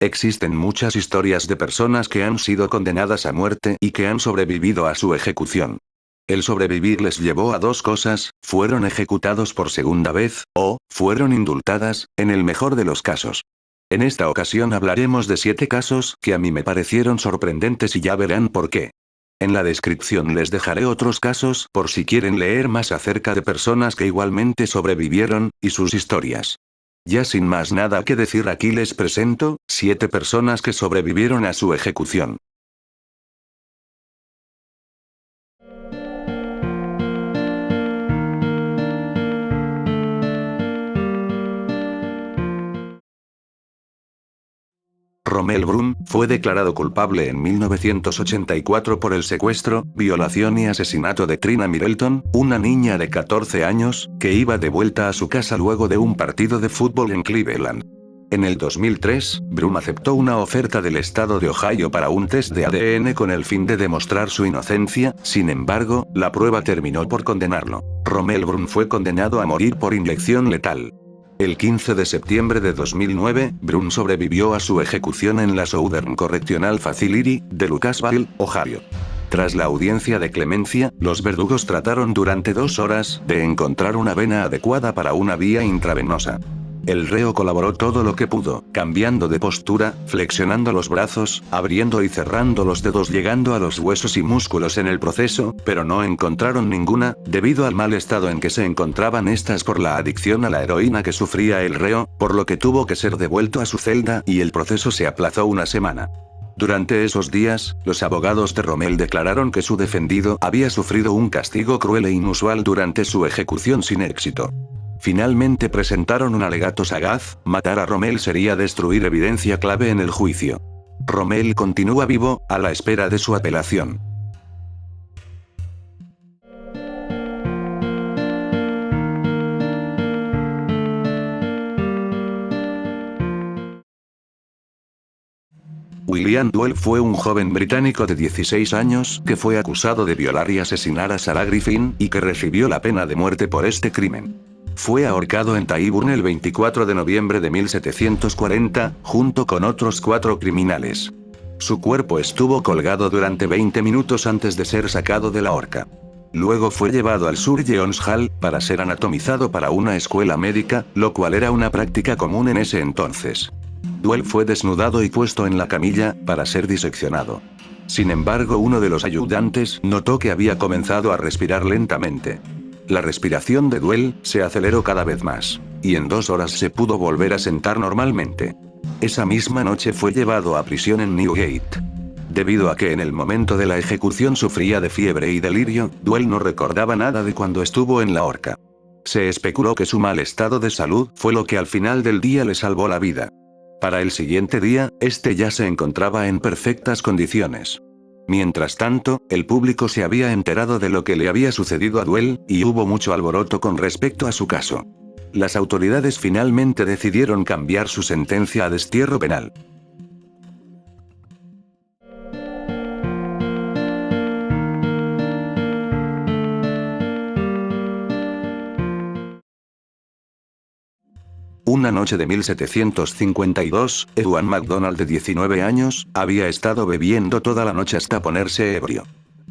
Existen muchas historias de personas que han sido condenadas a muerte y que han sobrevivido a su ejecución. El sobrevivir les llevó a dos cosas: fueron ejecutados por segunda vez, o fueron indultadas, en el mejor de los casos. En esta ocasión hablaremos de 7 casos que a mí me parecieron sorprendentes y ya verán por qué. En la descripción les dejaré otros casos por si quieren leer más acerca de personas que igualmente sobrevivieron, y sus historias. Ya sin más nada que decir, aquí les presento 7 personas que sobrevivieron a su ejecución. Rommel Bruun fue declarado culpable en 1984 por el secuestro, violación y asesinato de Trina Middleton, una niña de 14 años, que iba de vuelta a su casa luego de un partido de fútbol en Cleveland. En el 2003, Bruun aceptó una oferta del estado de Ohio para un test de ADN con el fin de demostrar su inocencia. Sin embargo, la prueba terminó por condenarlo. Rommel Bruun fue condenado a morir por inyección letal. El 15 de septiembre de 2009, Bruun sobrevivió a su ejecución en la Southern Correctional Facility, de Lucasville, Ohio. Tras la audiencia de clemencia, los verdugos trataron durante 2 horas de encontrar una vena adecuada para una vía intravenosa. El reo colaboró todo lo que pudo, cambiando de postura, flexionando los brazos, abriendo y cerrando los dedos, llegando a los huesos y músculos en el proceso, pero no encontraron ninguna, debido al mal estado en que se encontraban estas por la adicción a la heroína que sufría el reo, por lo que tuvo que ser devuelto a su celda y el proceso se aplazó una semana. Durante esos días, los abogados de Rommel declararon que su defendido había sufrido un castigo cruel e inusual durante su ejecución sin éxito. Finalmente presentaron un alegato sagaz: matar a Rommel sería destruir evidencia clave en el juicio. Rommel continúa vivo, a la espera de su apelación. William Duell fue un joven británico de 16 años que fue acusado de violar y asesinar a Sarah Griffin, y que recibió la pena de muerte por este crimen. Fue ahorcado en Tyburn el 24 de noviembre de 1740, junto con otros 4 criminales. Su cuerpo estuvo colgado durante 20 minutos antes de ser sacado de la horca. Luego fue llevado al Sir John's Hall, para ser anatomizado para una escuela médica, lo cual era una práctica común en ese entonces. Duell fue desnudado y puesto en la camilla, para ser diseccionado. Sin embargo, uno de los ayudantes notó que había comenzado a respirar lentamente. La respiración de Duell se aceleró cada vez más, y en 2 horas se pudo volver a sentar normalmente. Esa misma noche fue llevado a prisión en Newgate. Debido a que en el momento de la ejecución sufría de fiebre y delirio, Duell no recordaba nada de cuando estuvo en la horca. Se especuló que su mal estado de salud fue lo que al final del día le salvó la vida. Para el siguiente día, este ya se encontraba en perfectas condiciones. Mientras tanto, el público se había enterado de lo que le había sucedido a Duell, y hubo mucho alboroto con respecto a su caso. Las autoridades finalmente decidieron cambiar su sentencia a destierro penal. Una noche de 1752, Ewan MacDonald, de 19 años, había estado bebiendo toda la noche hasta ponerse ebrio.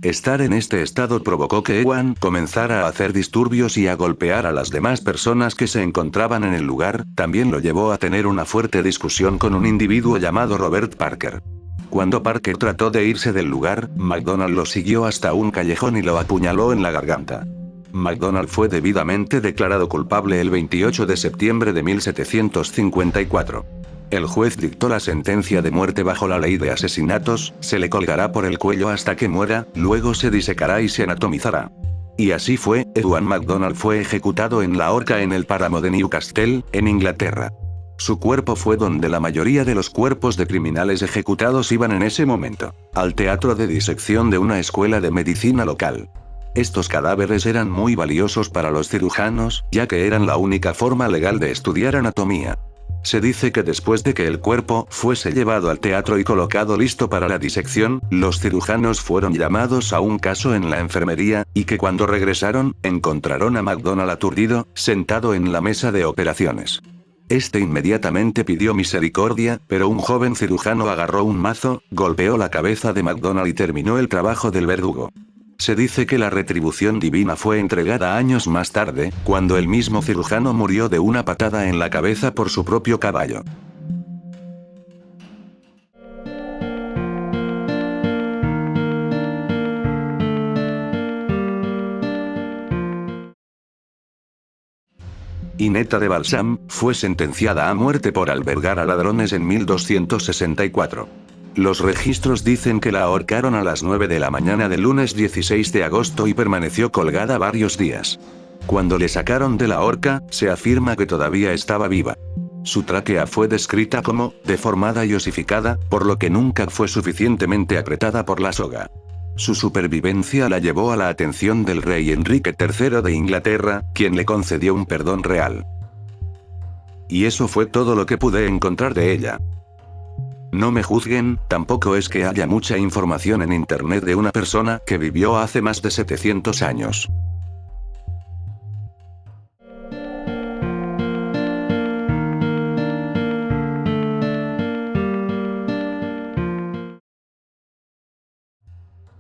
Estar en este estado provocó que Ewan comenzara a hacer disturbios y a golpear a las demás personas que se encontraban en el lugar. También lo llevó a tener una fuerte discusión con un individuo llamado Robert Parker. Cuando Parker trató de irse del lugar, MacDonald lo siguió hasta un callejón y lo apuñaló en la garganta. MacDonald fue debidamente declarado culpable el 28 de septiembre de 1754. El juez dictó la sentencia de muerte bajo la ley de asesinatos: se le colgará por el cuello hasta que muera, luego se disecará y se anatomizará. Y así fue. Ewan MacDonald fue ejecutado en la horca en el páramo de Newcastle, en Inglaterra. Su cuerpo fue donde la mayoría de los cuerpos de criminales ejecutados iban en ese momento: al teatro de disección de una escuela de medicina local. Estos cadáveres eran muy valiosos para los cirujanos, ya que eran la única forma legal de estudiar anatomía. Se dice que después de que el cuerpo fuese llevado al teatro y colocado listo para la disección, los cirujanos fueron llamados a un caso en la enfermería, y que cuando regresaron, encontraron a MacDonald aturdido, sentado en la mesa de operaciones. Este inmediatamente pidió misericordia, pero un joven cirujano agarró un mazo, golpeó la cabeza de MacDonald y terminó el trabajo del verdugo. Se dice que la retribución divina fue entregada años más tarde, cuando el mismo cirujano murió de una patada en la cabeza por su propio caballo. Ineta de Balsam fue sentenciada a muerte por albergar a ladrones en 1264. Los registros dicen que la ahorcaron a las 9 de la mañana del lunes 16 de agosto y permaneció colgada varios días. Cuando le sacaron de la horca, se afirma que todavía estaba viva. Su tráquea fue descrita como deformada y osificada, por lo que nunca fue suficientemente apretada por la soga. Su supervivencia la llevó a la atención del rey Enrique III de Inglaterra, quien le concedió un perdón real. Y eso fue todo lo que pude encontrar de ella. No me juzguen, tampoco es que haya mucha información en internet de una persona que vivió hace más de 700 años.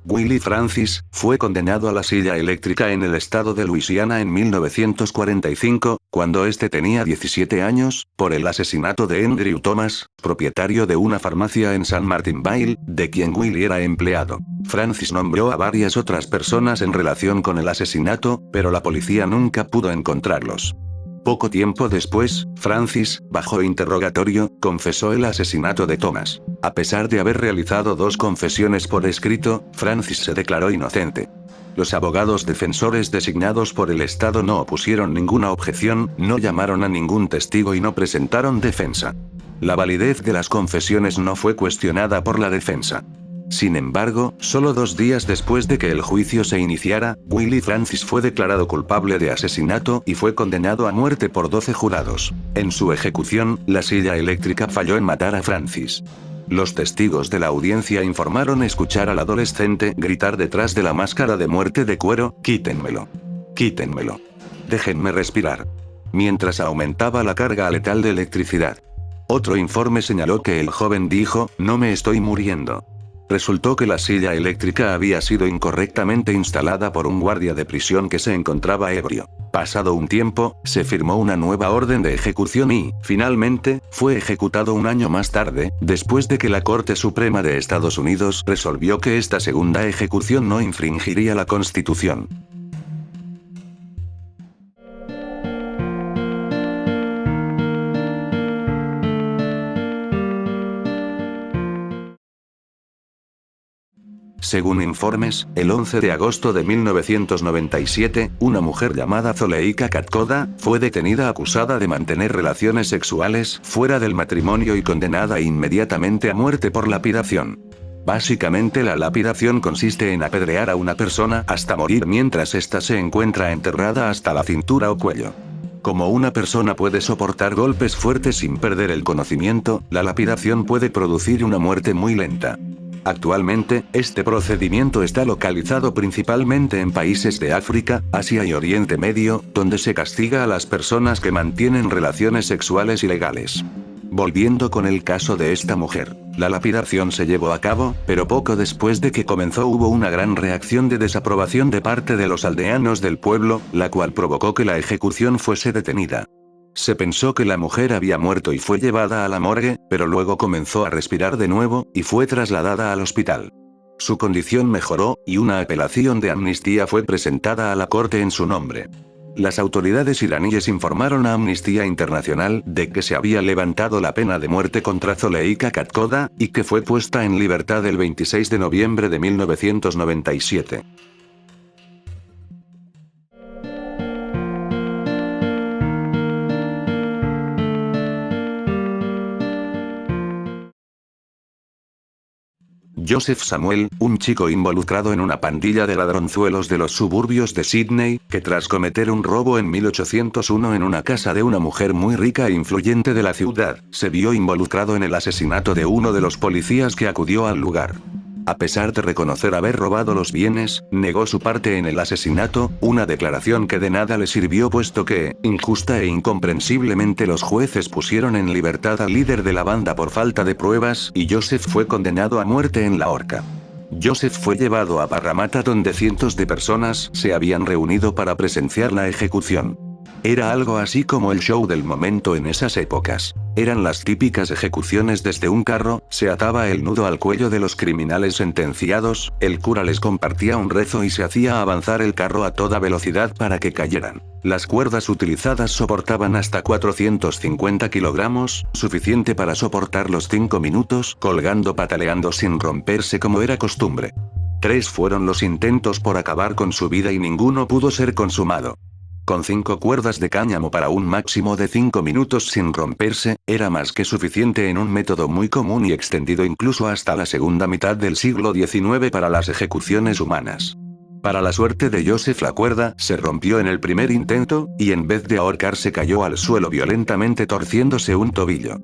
Willie Francis fue condenado a la silla eléctrica en el estado de Luisiana en 1945, cuando este tenía 17 años, por el asesinato de Andrew Thomas, propietario de una farmacia en San Martinville, de quien Willie era empleado. Francis nombró a varias otras personas en relación con el asesinato, pero la policía nunca pudo encontrarlos. Poco tiempo después, Francis, bajo interrogatorio, confesó el asesinato de Thomas. A pesar de haber realizado 2 confesiones por escrito, Francis se declaró inocente. Los abogados defensores designados por el Estado no opusieron ninguna objeción, no llamaron a ningún testigo y no presentaron defensa. La validez de las confesiones no fue cuestionada por la defensa. Sin embargo, solo 2 días después de que el juicio se iniciara, Willie Francis fue declarado culpable de asesinato y fue condenado a muerte por 12 jurados. En su ejecución, la silla eléctrica falló en matar a Francis. Los testigos de la audiencia informaron escuchar al adolescente gritar detrás de la máscara de muerte de cuero: "Quítenmelo. Quítenmelo. Déjenme respirar", mientras aumentaba la carga letal de electricidad. Otro informe señaló que el joven dijo: "No me estoy muriendo". Resultó que la silla eléctrica había sido incorrectamente instalada por un guardia de prisión que se encontraba ebrio. Pasado un tiempo, se firmó una nueva orden de ejecución y, finalmente, fue ejecutado un año más tarde, después de que la Corte Suprema de Estados Unidos resolvió que esta segunda ejecución no infringiría la Constitución. Según informes, el 11 de agosto de 1997, una mujer llamada Zoleika Katkoda fue detenida acusada de mantener relaciones sexuales fuera del matrimonio y condenada inmediatamente a muerte por lapidación. Básicamente, la lapidación consiste en apedrear a una persona hasta morir mientras ésta se encuentra enterrada hasta la cintura o cuello. Como una persona puede soportar golpes fuertes sin perder el conocimiento, la lapidación puede producir una muerte muy lenta. Actualmente, este procedimiento está localizado principalmente en países de África, Asia y Oriente Medio, donde se castiga a las personas que mantienen relaciones sexuales ilegales. Volviendo con el caso de esta mujer, la lapidación se llevó a cabo, pero poco después de que comenzó hubo una gran reacción de desaprobación de parte de los aldeanos del pueblo, la cual provocó que la ejecución fuese detenida. Se pensó que la mujer había muerto y fue llevada a la morgue, pero luego comenzó a respirar de nuevo, y fue trasladada al hospital. Su condición mejoró, y una apelación de amnistía fue presentada a la corte en su nombre. Las autoridades iraníes informaron a Amnistía Internacional de que se había levantado la pena de muerte contra Zoleika Katkoda, y que fue puesta en libertad el 26 de noviembre de 1997. Joseph Samuel, un chico involucrado en una pandilla de ladronzuelos de los suburbios de Sydney, que tras cometer un robo en 1801 en una casa de una mujer muy rica e influyente de la ciudad, se vio involucrado en el asesinato de uno de los policías que acudió al lugar. A pesar de reconocer haber robado los bienes, negó su parte en el asesinato, una declaración que de nada le sirvió puesto que, injusta e incomprensiblemente los jueces pusieron en libertad al líder de la banda por falta de pruebas y Joseph fue condenado a muerte en la horca. Joseph fue llevado a Parramatta donde cientos de personas se habían reunido para presenciar la ejecución. Era algo así como el show del momento en esas épocas. Eran las típicas ejecuciones desde un carro, se ataba el nudo al cuello de los criminales sentenciados, el cura les compartía un rezo y se hacía avanzar el carro a toda velocidad para que cayeran. Las cuerdas utilizadas soportaban hasta 450 kilogramos, suficiente para soportarlos 5 minutos colgando pataleando sin romperse como era costumbre. 3 fueron los intentos por acabar con su vida y ninguno pudo ser consumado. Con 5 cuerdas de cáñamo para un máximo de 5 minutos sin romperse, era más que suficiente en un método muy común y extendido incluso hasta la segunda mitad del siglo XIX para las ejecuciones humanas. Para la suerte de Joseph la cuerda se rompió en el primer intento, y en vez de ahorcarse cayó al suelo violentamente torciéndose un tobillo.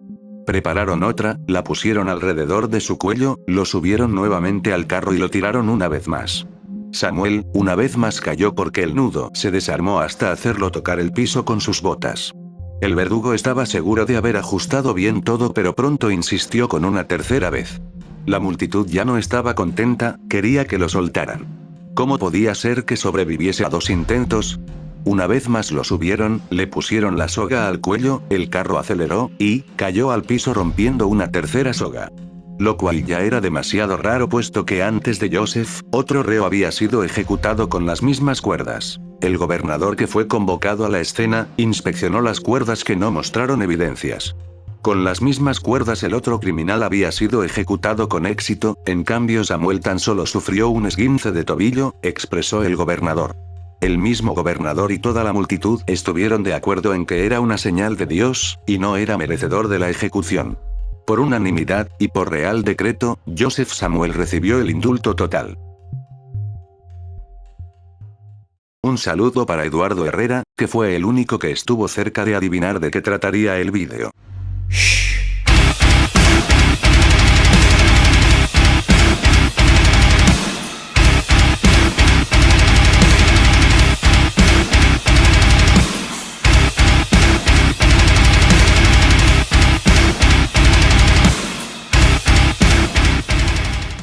Prepararon otra, la pusieron alrededor de su cuello, lo subieron nuevamente al carro y lo tiraron una vez más. Samuel, una vez más cayó porque el nudo se desarmó hasta hacerlo tocar el piso con sus botas. El verdugo estaba seguro de haber ajustado bien todo pero pronto insistió con una tercera vez. La multitud ya no estaba contenta, quería que lo soltaran. ¿Cómo podía ser que sobreviviese a 2 intentos? Una vez más lo subieron, le pusieron la soga al cuello, el carro aceleró, y cayó al piso rompiendo una tercera soga. Lo cual ya era demasiado raro puesto que antes de Joseph, otro reo había sido ejecutado con las mismas cuerdas. El gobernador que fue convocado a la escena, inspeccionó las cuerdas que no mostraron evidencias. Con las mismas cuerdas el otro criminal había sido ejecutado con éxito, en cambio Samuel tan solo sufrió un esguince de tobillo, expresó el gobernador. El mismo gobernador y toda la multitud estuvieron de acuerdo en que era una señal de Dios, y no era merecedor de la ejecución. Por unanimidad, y por real decreto, Joseph Samuel recibió el indulto total. Un saludo para Eduardo Herrera, que fue el único que estuvo cerca de adivinar de qué trataría el vídeo.